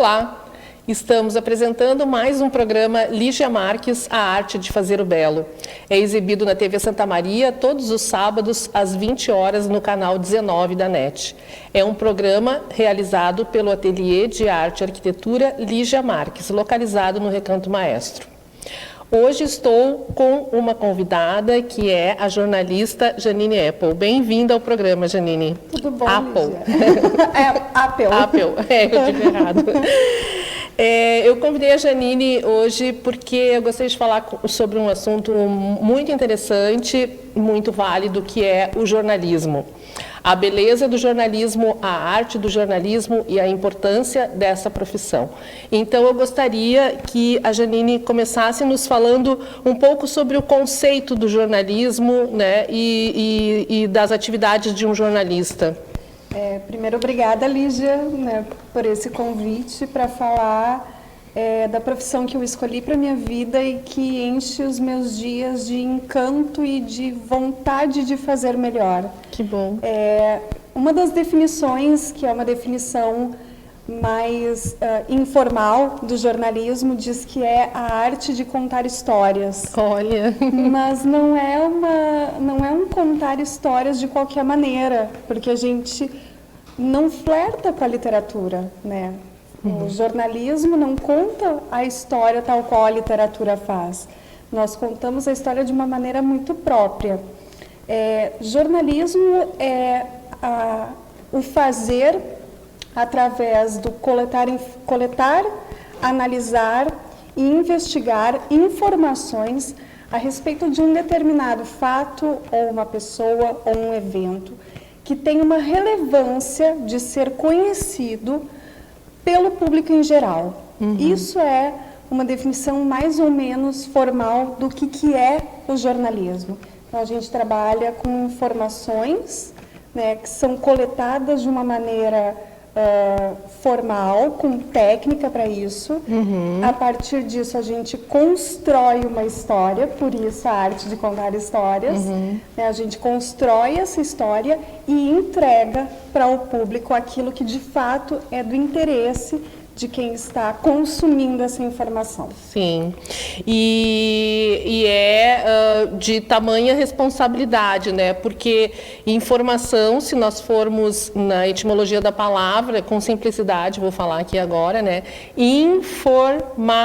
Olá! Estamos apresentando mais um programa Lígia Marques, A Arte de Fazer o Belo. É exibido na TV Santa Maria todos os sábados às 20 horas no canal 19 da NET. É um programa realizado pelo Ateliê de Arte e Arquitetura Lígia Marques, localizado no Recanto Maestro. Hoje estou com uma convidada que é a jornalista Janine Apple. Bem-vinda ao programa, Janine. Tudo bom, Apple. Apple. Eu digo errado. Eu convidei a Janine hoje porque eu gostaria de falar sobre um assunto muito interessante, muito válido, que é o jornalismo. A beleza do jornalismo, a arte do jornalismo e a importância dessa profissão. Então, eu gostaria que a Janine começasse nos falando um pouco sobre o conceito do jornalismo, né, e das atividades de um jornalista. Primeiro, obrigada, Lígia, né, por esse convite para falar da profissão que eu escolhi para a minha vida e que enche os meus dias de encanto e de vontade de fazer melhor. Que bom. Uma das definições, que é uma definição mais informal do jornalismo, diz que é a arte de contar histórias. Olha! Mas não é um contar histórias de qualquer maneira, porque a gente não flerta com a literatura, né? O jornalismo não conta a história tal qual a literatura faz. Nós contamos a história de uma maneira muito própria. Jornalismo é o fazer através do coletar, analisar e investigar informações a respeito de um determinado fato, ou uma pessoa, ou um evento, que tem uma relevância de ser conhecido pelo público em geral. Isso é uma definição mais ou menos formal do que é o jornalismo. Então, a gente trabalha com informações, né, que são coletadas de uma maneira formal, com técnica para isso. A partir disso, a gente constrói uma história, por isso a arte de contar histórias. Né, a gente constrói essa história e entrega para o público aquilo que de fato é do interesse de quem está consumindo essa informação. Sim, e é de tamanha responsabilidade, né? Porque informação, se nós formos na etimologia da palavra, com simplicidade, vou falar aqui agora, né? Informação.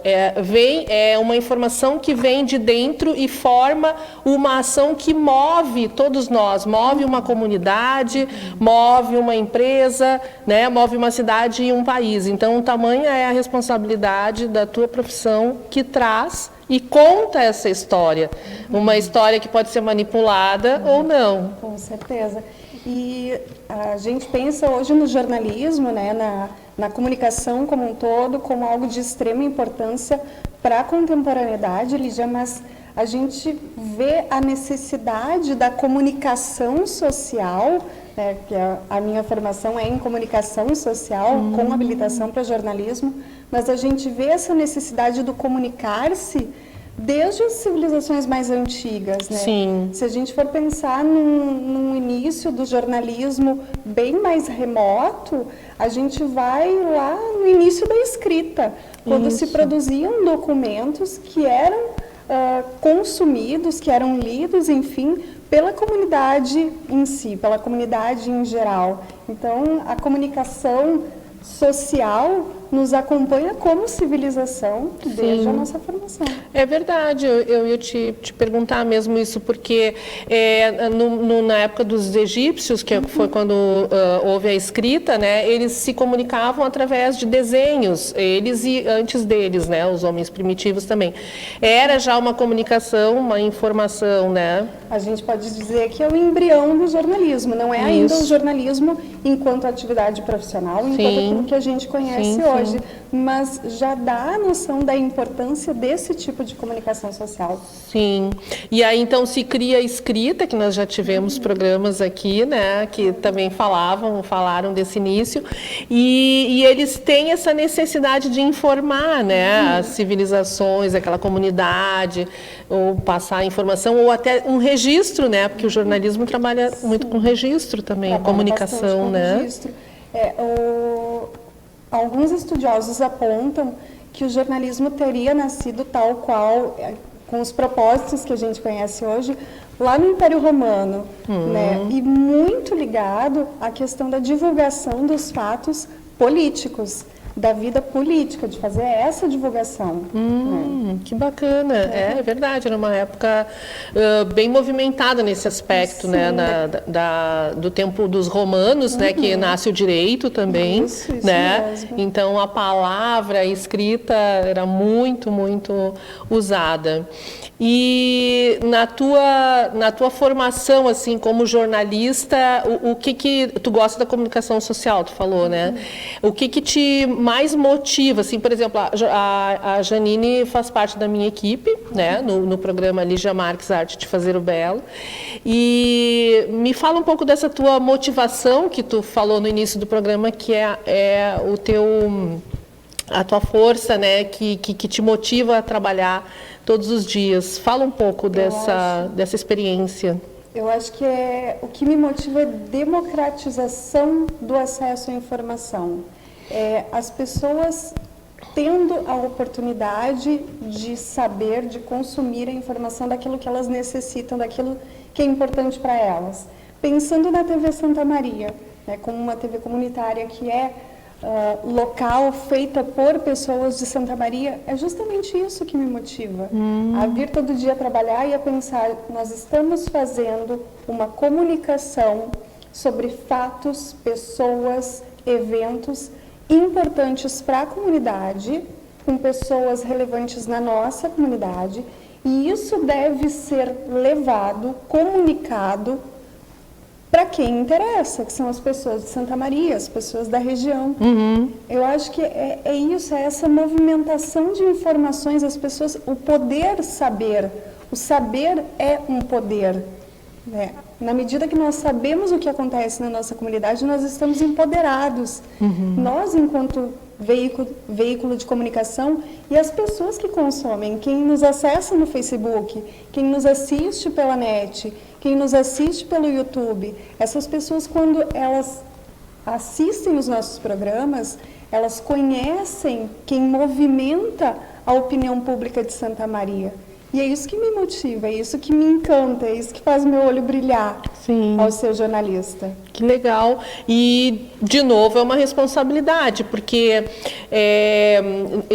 É uma informação que vem de dentro e forma uma ação que move todos nós, move uma comunidade, move uma empresa, né? Move uma cidade e um país. Então, tamanha é a responsabilidade da tua profissão que traz e conta essa história. Uma história que pode ser manipulada ou não. Com certeza. E a gente pensa hoje no jornalismo, né, na comunicação como um todo, como algo de extrema importância para a contemporaneidade, Lígia, mas a gente vê a necessidade da comunicação social, né, que a minha formação é em comunicação social, com habilitação para jornalismo, mas a gente vê essa necessidade do comunicar-se desde as civilizações mais antigas, né? Sim. Se a gente for pensar num início do jornalismo bem mais remoto, a gente vai lá no início da escrita, quando se produziam documentos que eram consumidos, que eram lidos, enfim, pela comunidade em si, pela comunidade em geral. Então, a comunicação social nos acompanha como civilização desde a nossa formação. É verdade, eu ia te perguntar mesmo isso, porque na época dos egípcios, que foi quando houve a escrita, né, eles se comunicavam através de desenhos, eles e antes deles, né, os homens primitivos também. Era já uma comunicação, uma informação, né? A gente pode dizer que é o embrião do jornalismo, não é ainda o jornalismo enquanto atividade profissional, enquanto aquilo que a gente conhece hoje, mas já dá a noção da importância desse tipo de comunicação social. Sim, e aí então se cria a escrita, que nós já tivemos programas aqui, né, que também falaram desse início, e eles têm essa necessidade de informar, né, as civilizações, aquela comunidade, ou passar a informação, ou até um registro, né, porque o jornalismo trabalha muito com registro também, a comunicação, né? Registro. alguns estudiosos apontam que o jornalismo teria nascido tal qual, com os propósitos que a gente conhece hoje, lá no Império Romano, né? E muito ligado à questão da divulgação dos fatos políticos, da vida política, de fazer essa divulgação. Que bacana, é verdade, era uma época bem movimentada nesse aspecto, né, do tempo dos romanos, né, que nasce o direito também, Isso né, mesmo. então a palavra, a escrita era muito, muito usada. E na tua formação, assim, como jornalista, o que tu gosta da comunicação social, tu falou, né? O que te mais motiva, assim, por exemplo, a Janine faz parte da minha equipe, né, no programa Lígia Marques Arte de Fazer o Belo, e me fala um pouco dessa tua motivação que tu falou no início do programa, que é a tua força, né, que te motiva a trabalhar todos os dias. Fala um pouco dessa experiência. Eu acho que o que me motiva é a democratização do acesso à informação. As pessoas tendo a oportunidade de saber, de consumir a informação daquilo que elas necessitam, daquilo que é importante para elas. Pensando na TV Santa Maria, né, como uma TV comunitária que é local, feita por pessoas de Santa Maria, é justamente isso que me motiva. A vir todo dia trabalhar e a pensar, nós estamos fazendo uma comunicação sobre fatos, pessoas, eventos importantes para a comunidade, com pessoas relevantes na nossa comunidade, e isso deve ser levado, comunicado para quem interessa, que são as pessoas de Santa Maria, as pessoas da região. Eu acho que é isso, é essa movimentação de informações, as pessoas, o poder saber. O saber é um poder, né? Na medida que nós sabemos o que acontece na nossa comunidade, nós estamos empoderados. Nós, enquanto veículo de comunicação, e as pessoas que consomem, quem nos acessa no Facebook, quem nos assiste pela net, quem nos assiste pelo YouTube, essas pessoas, quando elas assistem os nossos programas, elas conhecem quem movimenta a opinião pública de Santa Maria. E é isso que me motiva, é isso que me encanta, é isso que faz meu olho brilhar. Sim. Ao ser jornalista. Que legal. E, de novo, é uma responsabilidade, porque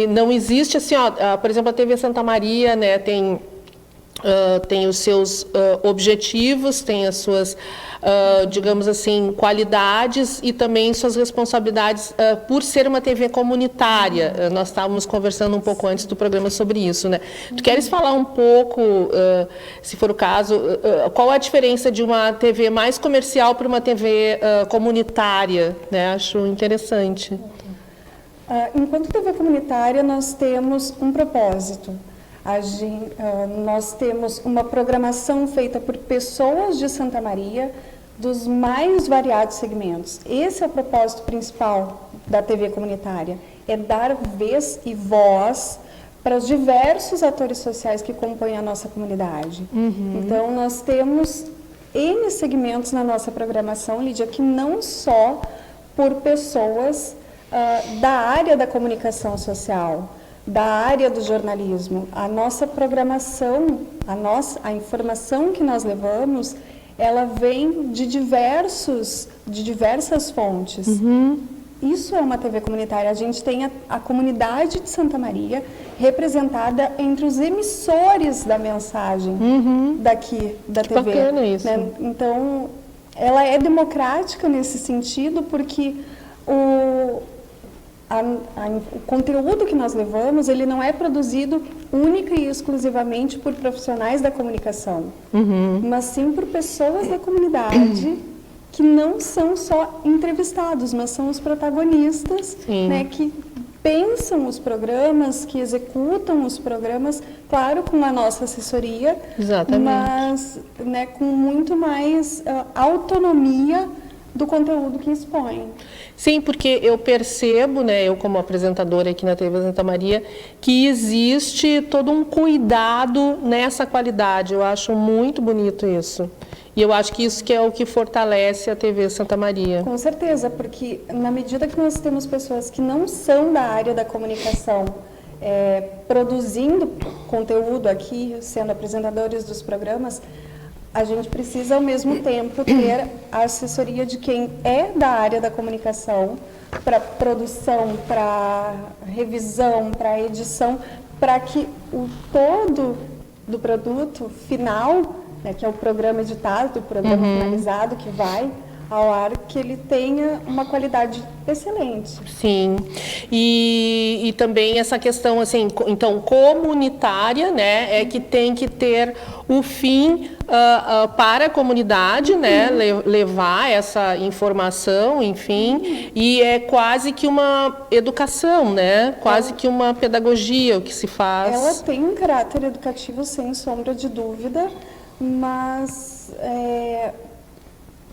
não existe assim, por exemplo, a TV Santa Maria, né, tem os seus objetivos, tem as suas, digamos assim, qualidades e também suas responsabilidades por ser uma TV comunitária. Nós estávamos conversando um pouco antes do programa sobre isso, né? Tu queres falar um pouco, se for o caso, qual a diferença de uma TV mais comercial para uma TV comunitária, né? Acho interessante. Enquanto TV comunitária, nós temos um propósito. Nós temos uma programação feita por pessoas de Santa Maria, dos mais variados segmentos. Esse é o propósito principal da TV comunitária, é dar vez e voz para os diversos atores sociais que compõem a nossa comunidade. Então, nós temos N segmentos na nossa programação, Lídia, que não só por pessoas da área da comunicação social, da área do jornalismo. A nossa programação, a informação que nós levamos, ela vem de diversas fontes. Isso é uma TV comunitária. A gente tem a comunidade de Santa Maria representada entre os emissores da mensagem daqui, da que TV. Bacana isso. Né? Então, ela é democrática nesse sentido, porque o conteúdo que nós levamos, ele não é produzido única e exclusivamente por profissionais da comunicação, mas sim por pessoas da comunidade que não são só entrevistados, mas são os protagonistas, né, que pensam os programas, que executam os programas, claro, com a nossa assessoria, mas, né, com muito mais autonomia do conteúdo que expõem. Sim, porque eu percebo, né, eu como apresentadora aqui na TV Santa Maria, que existe todo um cuidado nessa qualidade. Eu acho muito bonito isso. E eu acho que isso que é o que fortalece a TV Santa Maria. Com certeza, porque na medida que nós temos pessoas que não são da área da comunicação, produzindo conteúdo aqui, sendo apresentadores dos programas, a gente precisa ao mesmo tempo ter a assessoria de quem é da área da comunicação para produção, para revisão, para edição, para que o todo do produto final, né, que é o programa editado, o programa finalizado que vai ao ar, que ele tenha uma qualidade excelente. Sim, e também essa questão, assim, então, comunitária, né, é que tem que ter o fim para a comunidade, né, levar essa informação, enfim, e é quase que uma educação, né, quase que uma pedagogia o que se faz. Ela tem um caráter educativo, sem sombra de dúvida, mas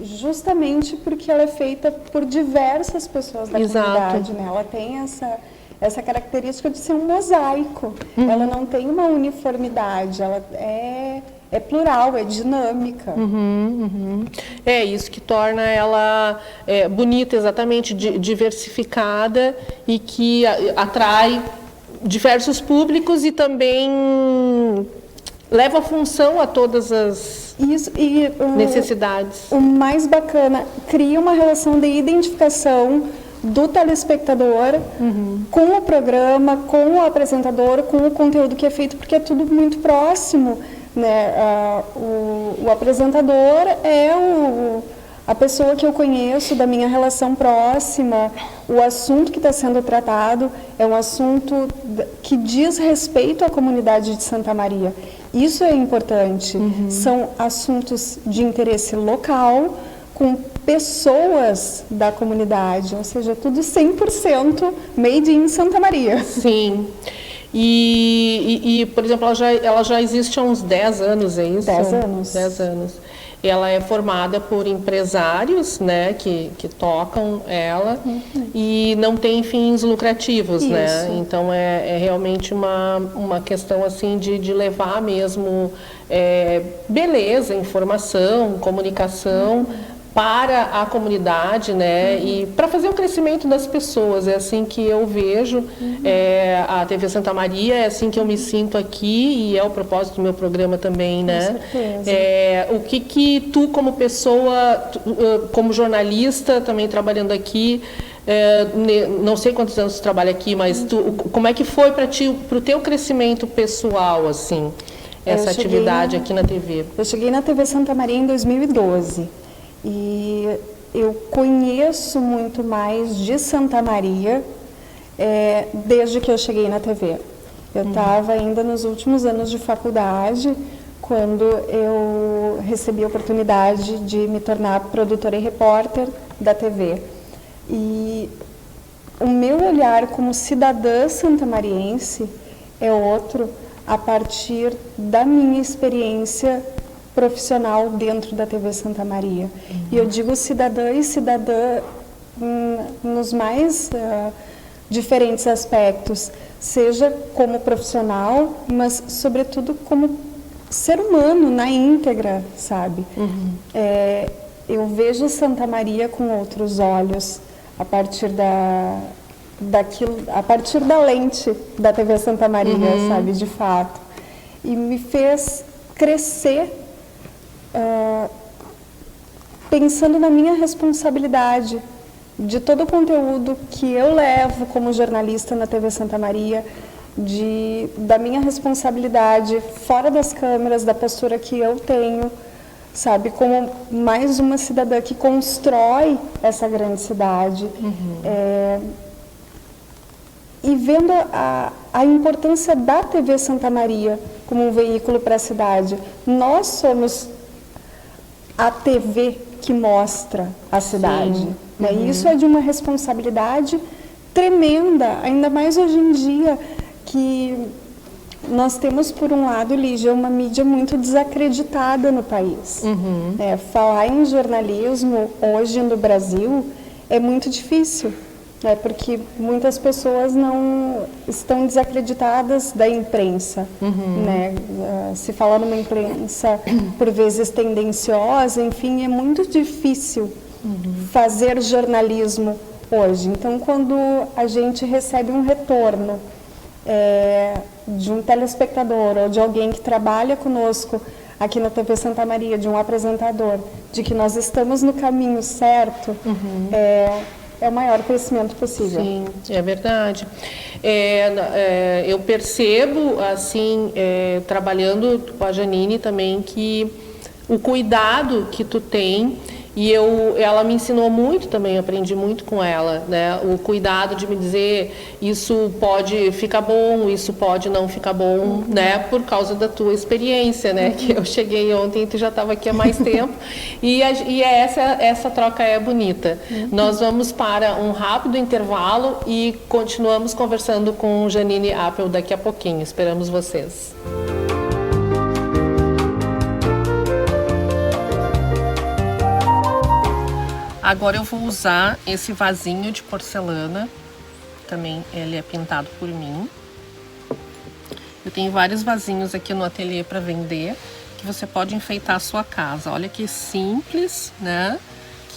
justamente porque ela é feita por diversas pessoas da comunidade, né? Ela tem essa característica de ser um mosaico. Ela não tem uma uniformidade, ela é plural, é dinâmica. É isso que torna ela bonita, exatamente, diversificada e que atrai diversos públicos e também leva função a todas as necessidades. O mais bacana, cria uma relação de identificação do telespectador com o programa, com o apresentador, com o conteúdo que é feito, porque é tudo muito próximo, né? O apresentador é a pessoa que eu conheço, da minha relação próxima, o assunto que está sendo tratado é um assunto que diz respeito à comunidade de Santa Maria. Isso é importante. São assuntos de interesse local, com pessoas da comunidade, ou seja, tudo 100% made in Santa Maria. Sim. E por exemplo, ela já existe há uns 10 anos, é isso? 10 anos. 10 anos. Ela é formada por empresários, né, que tocam ela e não tem fins lucrativos, isso, né? Então é realmente uma questão assim de levar mesmo beleza, informação, comunicação para a comunidade, né? E para fazer o crescimento das pessoas. É assim que eu vejo a TV Santa Maria, é assim que eu me sinto aqui e é o propósito do meu programa também, né? Com certeza. O que tu, como pessoa, como jornalista, também trabalhando aqui, não sei quantos anos tu trabalha aqui, mas como é que foi para ti, para o teu crescimento pessoal, assim, essa atividade aqui na TV? Eu cheguei na TV Santa Maria em 2012. E eu conheço muito mais de Santa Maria desde que eu cheguei na TV. Eu estava ainda nos últimos anos de faculdade, quando eu recebi a oportunidade de me tornar produtora e repórter da TV. E o meu olhar como cidadã santamariense é outro a partir da minha experiência profissional dentro da TV Santa Maria. E eu digo cidadã e cidadã nos mais diferentes aspectos, seja como profissional, mas sobretudo como ser humano na íntegra, sabe? Eu vejo Santa Maria com outros olhos a partir a partir da lente da TV Santa Maria, sabe, de fato. E me fez crescer pensando na minha responsabilidade de todo o conteúdo que eu levo como jornalista na TV Santa Maria, da minha responsabilidade fora das câmeras, da postura que eu tenho, sabe, como mais uma cidadã que constrói essa grande cidade. E vendo a importância da TV Santa Maria como um veículo para a cidade. Nós somos a TV que mostra a cidade. Né? E isso é de uma responsabilidade tremenda, ainda mais hoje em dia, que nós temos, por um lado, Lígia, uma mídia muito desacreditada no país. Falar em jornalismo hoje no Brasil é muito difícil. Porque muitas pessoas não estão desacreditadas da imprensa, né? Se fala numa imprensa por vezes tendenciosa, enfim, é muito difícil fazer jornalismo hoje. Então, quando a gente recebe um retorno de um telespectador ou de alguém que trabalha conosco aqui na TV Santa Maria, de um apresentador, de que nós estamos no caminho certo, é o maior crescimento possível. Sim, é verdade. Eu percebo, assim, trabalhando com a Janine também, que o cuidado que tu tem, e ela me ensinou muito também, aprendi muito com ela, né? O cuidado de me dizer, isso pode ficar bom, isso pode não ficar bom, né? Por causa da tua experiência, né? Que eu cheguei ontem e tu já estava aqui há mais tempo. E essa troca é bonita. Nós vamos para um rápido intervalo e continuamos conversando com Janine Appel daqui a pouquinho. Esperamos vocês. Agora eu vou usar esse vasinho de porcelana, também ele é pintado por mim. Eu tenho vários vasinhos aqui no ateliê para vender, que você pode enfeitar a sua casa. Olha que simples, né?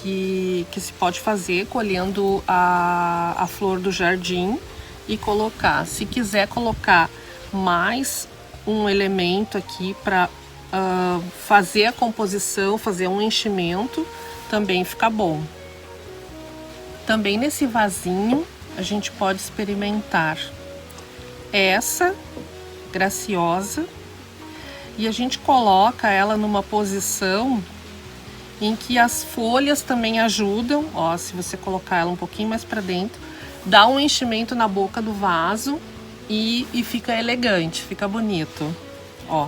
Que se pode fazer colhendo a flor do jardim e colocar. Se quiser colocar mais um elemento aqui para fazer a composição, fazer um enchimento, também fica bom. Também nesse vasinho a gente pode experimentar essa graciosa e a gente coloca ela numa posição em que as folhas também ajudam. Ó, se você colocar ela um pouquinho mais para dentro, dá um enchimento na boca do vaso e fica elegante, fica bonito. Ó,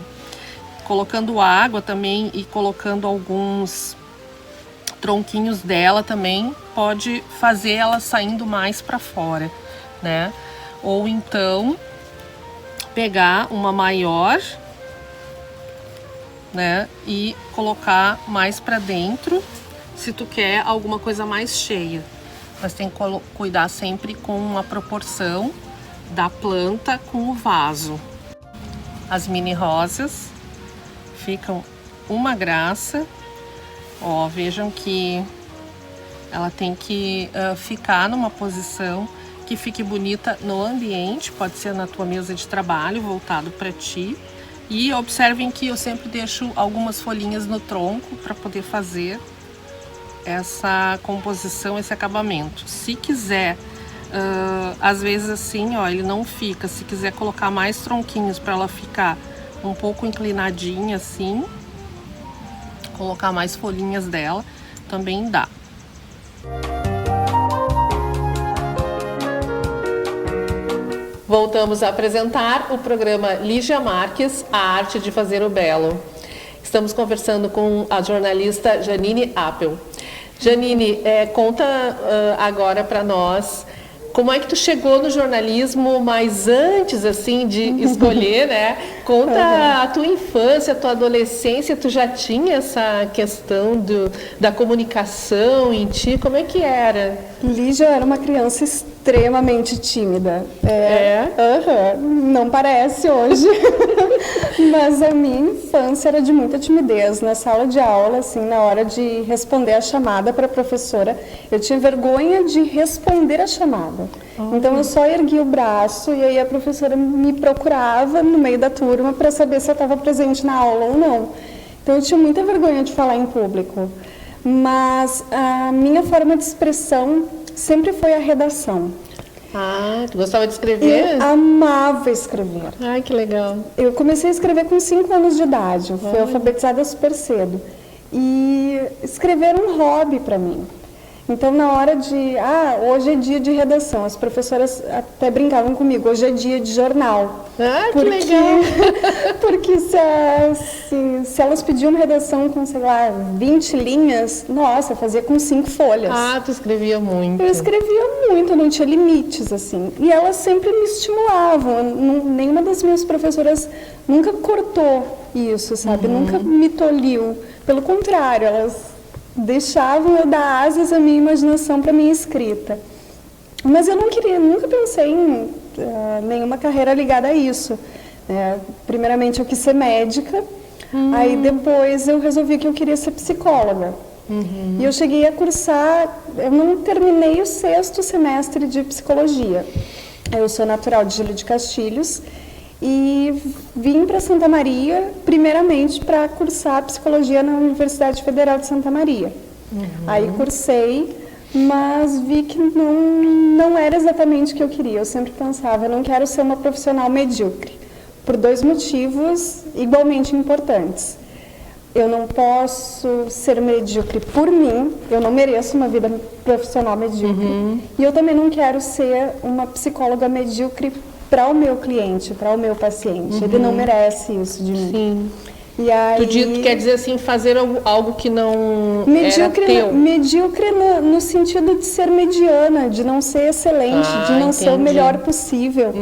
colocando água também e colocando alguns tronquinhos dela também pode fazer ela saindo mais para fora, né? Ou então pegar uma maior, né, e colocar mais para dentro, se tu quer alguma coisa mais cheia. Mas tem que cuidar sempre com a proporção da planta com o vaso. As mini rosas ficam uma graça. Ó, vejam que ela tem que ficar numa posição que fique bonita no ambiente, pode ser na tua mesa de trabalho, voltado para ti. E observem que eu sempre deixo algumas folhinhas no tronco para poder fazer essa composição, esse acabamento. Se quiser, às vezes assim, ó, ele não fica. Se quiser colocar mais tronquinhos para ela ficar um pouco inclinadinha assim, colocar mais folhinhas dela, também dá. Voltamos a apresentar o programa Lígia Marques, a arte de fazer o belo. Estamos conversando com a jornalista Janine Appel. Janine, conta agora para nós como é que tu chegou no jornalismo, mas antes assim de escolher, né? Conta a tua infância, a tua adolescência, tu já tinha essa questão da comunicação em ti? Como é que era? Lígia era uma criança extremamente tímida. Não parece hoje. Mas a minha infância era de muita timidez. Na sala de aula, assim, na hora de responder a chamada para a professora, eu tinha vergonha de responder a chamada. Então eu só erguia o braço e aí a professora me procurava no meio da turma para saber se eu estava presente na aula ou não. Então eu tinha muita vergonha de falar em público. Mas a minha forma de expressão sempre foi a redação. Ah, tu gostava de escrever? Eu amava escrever. Ai, que legal. Eu comecei a escrever com 5 anos de idade. Eu fui alfabetizada super cedo. E escrever era um hobby para mim. Então, na hora de... hoje é dia de redação. As professoras até brincavam comigo. Hoje é dia de jornal. Ah, que legal. Porque se elas pediam redação com, sei lá, 20 linhas, nossa, eu fazia com 5 folhas. Ah, tu escrevia muito. Eu escrevia muito, não tinha limites, assim. E elas sempre me estimulavam. Nenhuma das minhas professoras nunca cortou isso, sabe? Nunca me tolhiu. Pelo contrário, elas deixavam eu dar asas à minha imaginação para minha escrita. Mas eu não queria, nunca pensei em nenhuma carreira ligada a isso. Primeiramente eu quis ser médica, aí depois eu resolvi que eu queria ser psicóloga. E eu cheguei a cursar, eu não terminei o 6º semestre de psicologia. Eu sou natural de Júlio de Castilhos e vim para Santa Maria, primeiramente para cursar psicologia na Universidade Federal de Santa Maria. Aí cursei, mas vi que não era exatamente o que eu queria. Eu sempre pensava, eu não quero ser uma profissional medíocre, por 2 motivos igualmente importantes. Eu não posso ser medíocre por mim, eu não mereço uma vida profissional medíocre. E eu também não quero ser uma psicóloga medíocre para o meu cliente, para o meu paciente. Ele não merece isso de mim. Sim. E aí, Tu quer dizer assim, fazer algo que não medíocre, era teu. Medíocre no sentido de ser mediana, de não ser excelente, de não ser o melhor possível,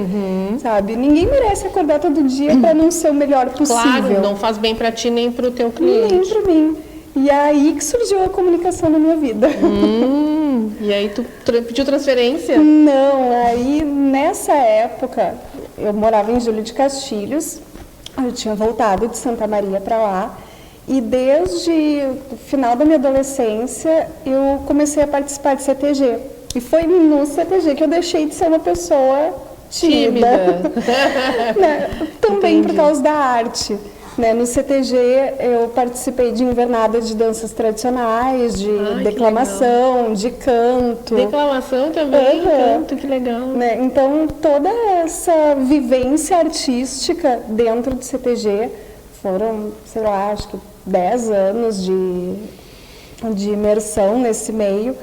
sabe? Ninguém merece acordar todo dia para não ser o melhor possível. Claro, não faz bem para ti nem para o teu cliente. Nem para mim. E aí que surgiu a comunicação na minha vida. E aí tu pediu transferência? Não, aí nessa época eu morava em Júlio de Castilhos. Eu tinha voltado de Santa Maria para lá e desde o final da minha adolescência eu comecei a participar de CTG. E foi no CTG que eu deixei de ser uma pessoa tímida. Também por causa da arte. No CTG eu participei de invernadas de danças tradicionais, de declamação, de canto. Declamação também, canto, que legal. Então toda essa vivência artística dentro do CTG foram, sei lá, acho que 10 anos de imersão nesse meio,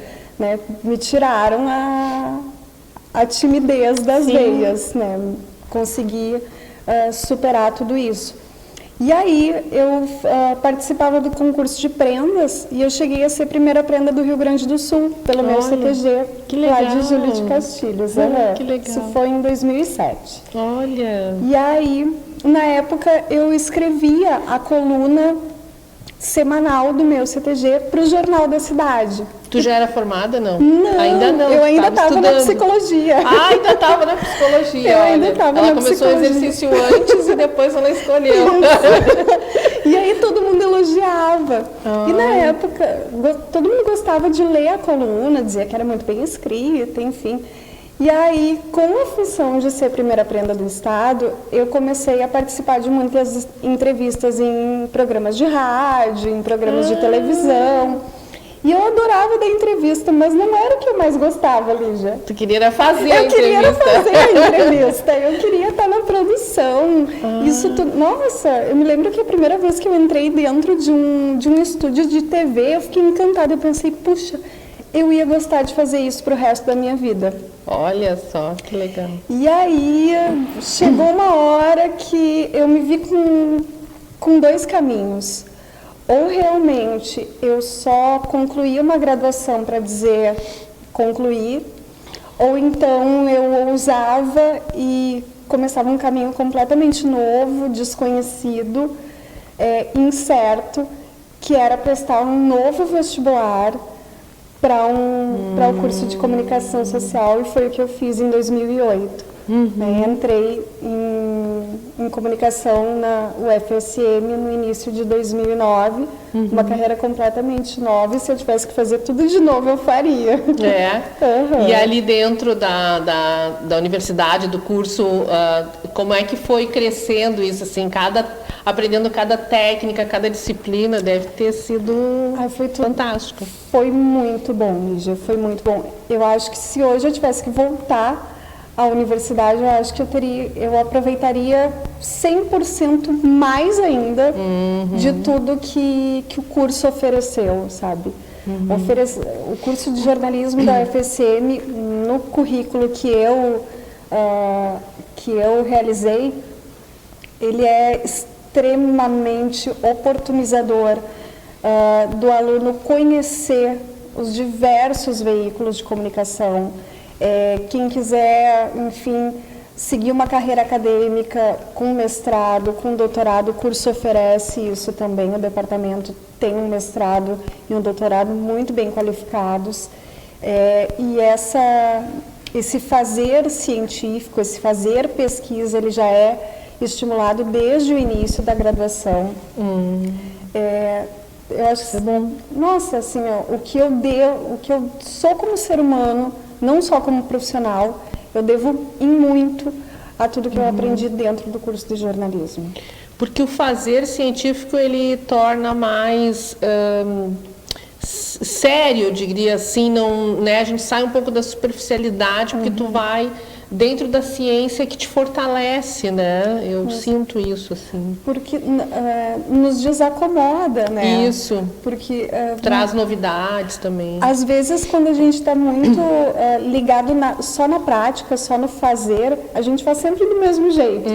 me tiraram a timidez das veias, consegui superar tudo isso. E aí eu participava do concurso de prendas e eu cheguei a ser primeira prenda do Rio Grande do Sul, pelo meu CTG, que legal. Lá de Júlio de Castilhos. Que legal. Isso foi em 2007. Olha! E aí, na época, eu escrevia a coluna semanal do meu CTG para o Jornal da Cidade. Tu já era formada, não? Não, ainda não. Eu ainda estava na psicologia. Ainda estava na psicologia. Eu ainda estava na psicologia. Ela começou o exercício antes e depois ela escolheu. E aí todo mundo elogiava. E na época, todo mundo gostava de ler a coluna, dizia que era muito bem escrita, enfim. E aí, com a função de ser primeira prenda do Estado, eu comecei a participar de muitas entrevistas em programas de rádio, em programas de televisão. E eu adorava dar entrevista, mas não era o que eu mais gostava, Lígia. Tu queria fazer a entrevista. Eu queria fazer a entrevista, eu queria estar na produção. Isso tudo. Nossa, eu me lembro que a primeira vez que eu entrei dentro de um estúdio de TV, eu fiquei encantada. Eu pensei, puxa, eu ia gostar de fazer isso pro resto da minha vida. Olha só, que legal. E aí, chegou uma hora que eu me vi com 2 caminhos. Ou realmente eu só concluí uma graduação para dizer concluí, ou então eu ousava e começava um caminho completamente novo, desconhecido, incerto, que era prestar um novo vestibular para o curso de comunicação social, e foi o que eu fiz em 2008. Entrei em comunicação na UFSM no início de 2009, uma carreira completamente nova, e se eu tivesse que fazer tudo de novo, eu faria. E ali dentro da universidade, do curso, como é que foi crescendo isso, assim, aprendendo cada técnica, cada disciplina? Deve ter sido fantástico. Foi muito bom, Lígia, foi muito bom. Eu acho que se hoje eu tivesse que voltar à universidade, eu acho que eu aproveitaria 100% mais ainda de tudo que o curso ofereceu, sabe? O curso de jornalismo da UFSM, no currículo que eu realizei, ele é extremamente oportunizador do aluno conhecer os diversos veículos de comunicação. Quem quiser, enfim, seguir uma carreira acadêmica com mestrado, com doutorado, o curso oferece isso também. O departamento tem um mestrado e um doutorado muito bem qualificados. E esse fazer científico, esse fazer pesquisa, ele já é estimulado desde o início da graduação. Eu acho que, nossa, assim, ó, o que eu sou como ser humano, não só como profissional, eu devo em muito a tudo que eu aprendi dentro do curso de jornalismo. Porque o fazer científico, ele torna mais sério, eu diria assim, não, né? A gente sai um pouco da superficialidade, porque tu vai dentro da ciência que te fortalece, né? Eu sinto isso, assim. Porque nos desacomoda, né? Isso. Porque traz novidades também. Às vezes, quando a gente está muito ligado só na prática, só no fazer, a gente faz sempre do mesmo jeito.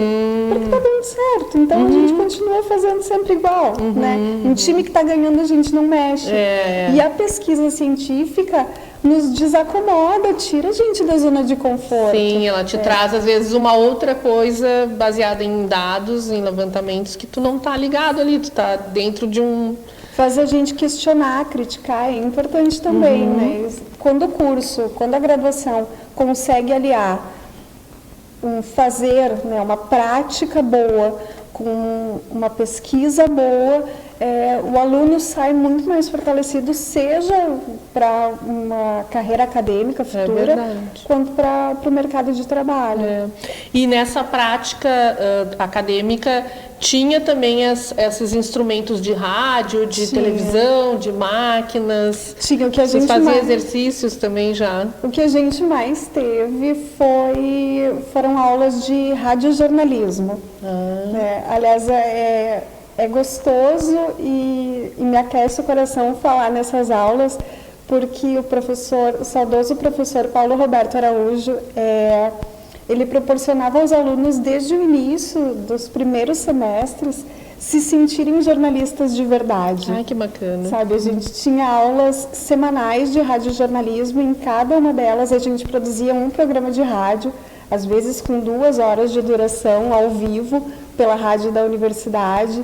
Porque está dando certo. Então, a gente continua fazendo sempre igual, né? Um time que está ganhando, a gente não mexe. E a pesquisa científica nos desacomoda, tira a gente da zona de conforto. Sim, ela te traz, às vezes, uma outra coisa baseada em dados, em levantamentos, que tu não está ligado ali, tu está dentro de um... Faz a gente questionar, criticar, é importante também, né? Quando o curso, quando a graduação consegue aliar um fazer, né, uma prática boa com uma pesquisa boa, o aluno sai muito mais fortalecido, seja para uma carreira acadêmica futura, quanto para o mercado de trabalho. E nessa prática acadêmica, tinha também esses instrumentos de rádio, de televisão, de máquinas. Tinha o que a gente fazia exercícios também já. O que a gente mais teve foram aulas de radiojornalismo. Aliás, é gostoso e me aquece o coração falar nessas aulas, porque o saudoso professor Paulo Roberto Araújo, ele proporcionava aos alunos, desde o início dos primeiros semestres, se sentirem jornalistas de verdade. Ai, que bacana. Sabe, a gente tinha aulas semanais de radiojornalismo, e em cada uma delas a gente produzia um programa de rádio, às vezes com 2 horas de duração, ao vivo, pela rádio da universidade.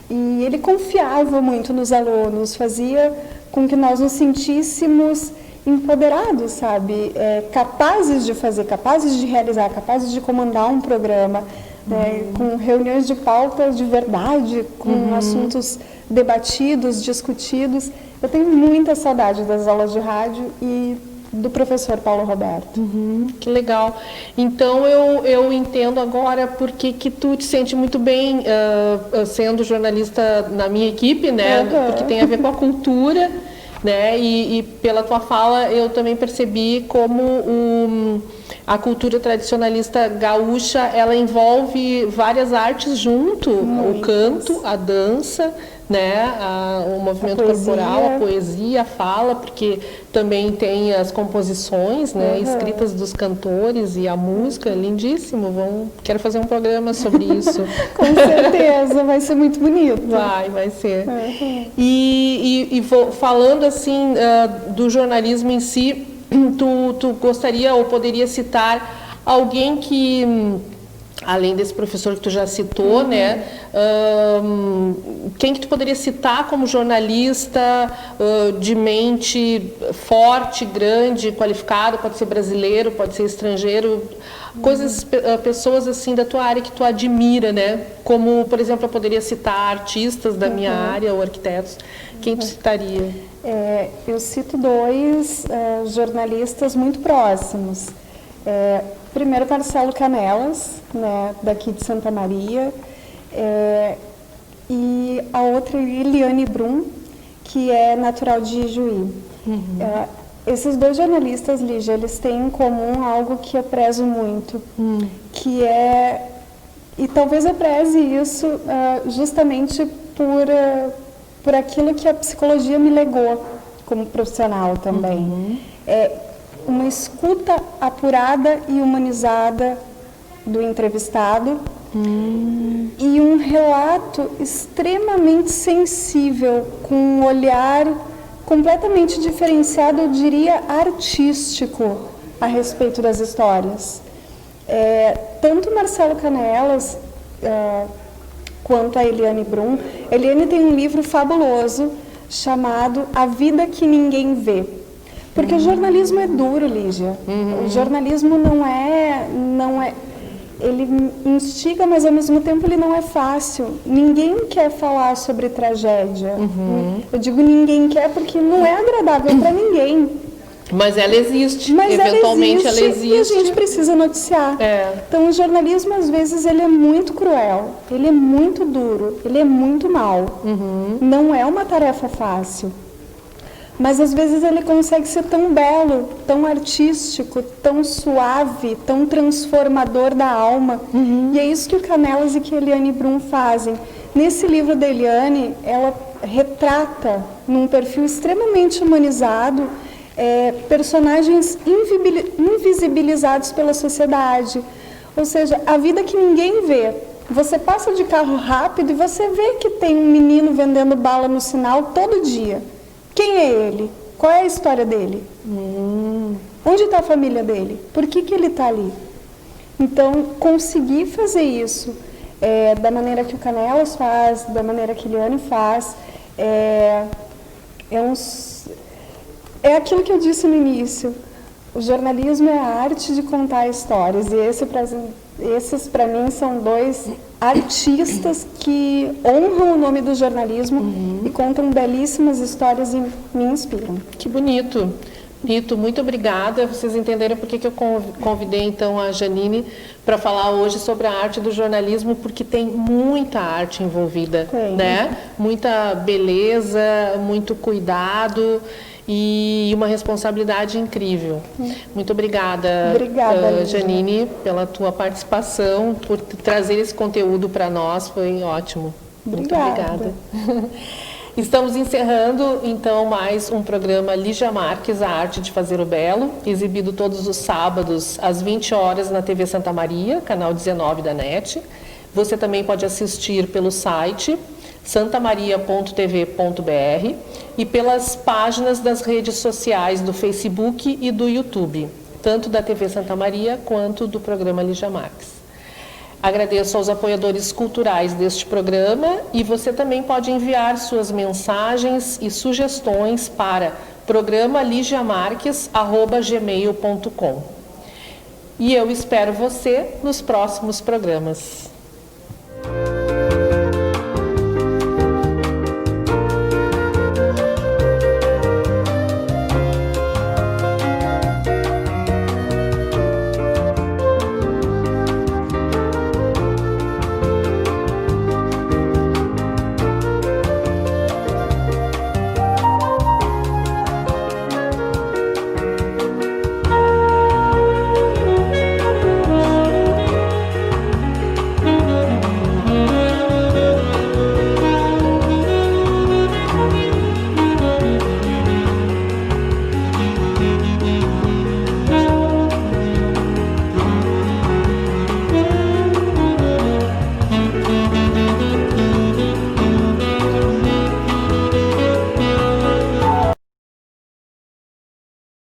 E ele confiava muito nos alunos, fazia com que nós nos sentíssemos empoderados, sabe? Capazes de fazer, capazes de realizar, capazes de comandar um programa, com reuniões de pautas de verdade, com assuntos debatidos, discutidos. Eu tenho muita saudade das aulas de rádio e do professor Paulo Roberto. Que legal. Então, eu entendo agora porque que tu te sente muito bem sendo jornalista na minha equipe, né? Porque tem a ver com a cultura, né? E pela tua fala, eu também percebi como a cultura tradicionalista gaúcha, ela envolve várias artes junto, o canto, a dança, né, o movimento corporal, a poesia, a fala, porque também tem as composições, né, escritas dos cantores, e a música, lindíssimo. Quero fazer um programa sobre isso. Com certeza, vai ser muito bonito. Vai ser. Falando assim do jornalismo em si, tu gostaria ou poderia citar alguém que, além desse professor que tu já citou, né? Quem que tu poderia citar como jornalista de mente forte, grande, qualificado? Pode ser brasileiro, pode ser estrangeiro. Pessoas assim da tua área que tu admira, né? Como, por exemplo, eu poderia citar artistas da minha área ou arquitetos. Quem tu citaria? Eu cito 2 jornalistas muito próximos. Primeiro, Marcelo Canelas, né, daqui de Santa Maria, e a outra, Eliane Brum, que é natural de Ijuí. Esses 2 jornalistas, Lígia, eles têm em comum algo que eu prezo muito, que e talvez eu preze isso justamente por aquilo que a psicologia me legou como profissional também. Uma escuta apurada e humanizada do entrevistado e um relato extremamente sensível, com um olhar completamente diferenciado, eu diria artístico, a respeito das histórias. Tanto Marcelo Canelas quanto a Eliane Brum. Eliane tem um livro fabuloso chamado A Vida que Ninguém Vê. Porque o jornalismo é duro, Lígia. O jornalismo não é... Ele instiga, mas ao mesmo tempo ele não é fácil. Ninguém quer falar sobre tragédia. Eu digo ninguém quer porque não é agradável para ninguém. Mas ela existe, Mas eventualmente ela existe. E a gente precisa noticiar. Então o jornalismo às vezes ele é muito cruel, ele é muito duro, ele é muito mau. Não é uma tarefa fácil. Mas às vezes ele consegue ser tão belo, tão artístico, tão suave, tão transformador da alma. E é isso que o Canelas e que a Eliane Brum fazem. Nesse livro da Eliane, ela retrata, num perfil extremamente humanizado, personagens invisibilizados pela sociedade. Ou seja, a vida que ninguém vê. Você passa de carro rápido e você vê que tem um menino vendendo bala no sinal todo dia. Quem é ele? Qual é a história dele? Onde está a família dele? Por que ele está ali? Então, conseguir fazer isso da maneira que o Canelas faz, da maneira que a Eliane faz, é aquilo que eu disse no início. O jornalismo é a arte de contar histórias. E esses, para mim, são dois artistas que honram o nome do jornalismo e contam belíssimas histórias e me inspiram. Que bonito. Bonito, muito obrigada. Vocês entenderam por que eu convidei, então, a Janine para falar hoje sobre a arte do jornalismo, porque tem muita arte envolvida, né? Muita beleza, muito cuidado e uma responsabilidade incrível. Muito obrigada, Janine, pela tua participação, por trazer esse conteúdo para nós, foi ótimo. Muito obrigada. Estamos encerrando, então, mais um programa Lígia Marques, A Arte de Fazer o Belo, exibido todos os sábados, às 20 horas, na TV Santa Maria, canal 19 da NET. Você também pode assistir pelo site santamaria.tv.br e pelas páginas das redes sociais do Facebook e do YouTube, tanto da TV Santa Maria quanto do programa Lígia Marques. Agradeço aos apoiadores culturais deste programa e você também pode enviar suas mensagens e sugestões para programaligiamarques@gmail.com. E eu espero você nos próximos programas.